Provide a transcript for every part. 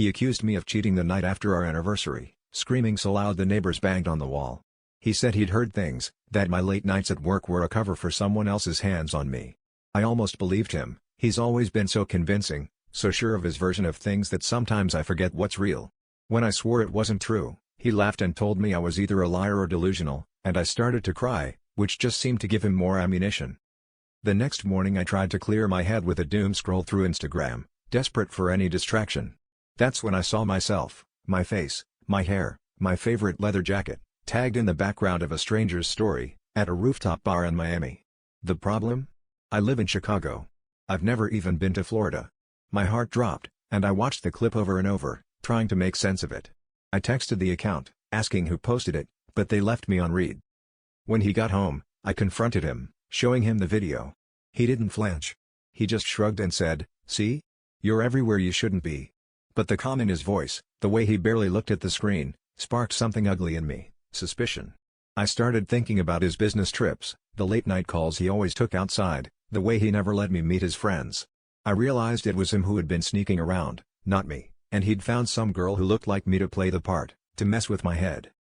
He accused me of cheating the night after our anniversary, screaming so loud the neighbors banged on the wall. He said he'd heard things, that my late nights at work were a cover for someone else's hands on me. I almost believed him. He's always been so convincing, so sure of his version of things that sometimes I forget what's real. When I swore it wasn't true, he laughed and told me I was either a liar or delusional, and I started to cry, which just seemed to give him more ammunition. The next morning I tried to clear my head with a doom scroll through Instagram, desperate for any distraction. That's when I saw myself, my face, my hair, my favorite leather jacket, tagged in the background of a stranger's story, at a rooftop bar in Miami. The problem? I live in Chicago. I've never even been to Florida. My heart dropped, and I watched the clip over and over, trying to make sense of it. I texted the account, asking who posted it, but they left me on read. When he got home, I confronted him, showing him the video. He didn't flinch. He just shrugged and said, "See? You're everywhere you shouldn't be." But the calm in his voice, the way he barely looked at the screen, sparked something ugly in me, suspicion. I started thinking about his business trips, the late-night calls he always took outside, the way he never let me meet his friends. I realized it was him who had been sneaking around, not me, and he'd found some girl who looked like me to play the part, to mess with my head.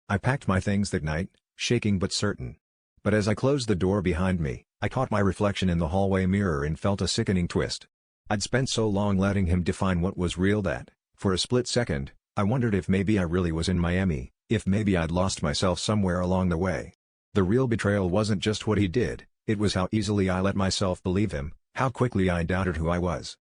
I packed my things that night, shaking but certain. But as I closed the door behind me, I caught my reflection in the hallway mirror and felt a sickening twist. I'd spent so long letting him define what was real that, for a split second, I wondered if maybe I really was in Miami, if maybe I'd lost myself somewhere along the way. The real betrayal wasn't just what he did, it was how easily I let myself believe him, how quickly I doubted who I was.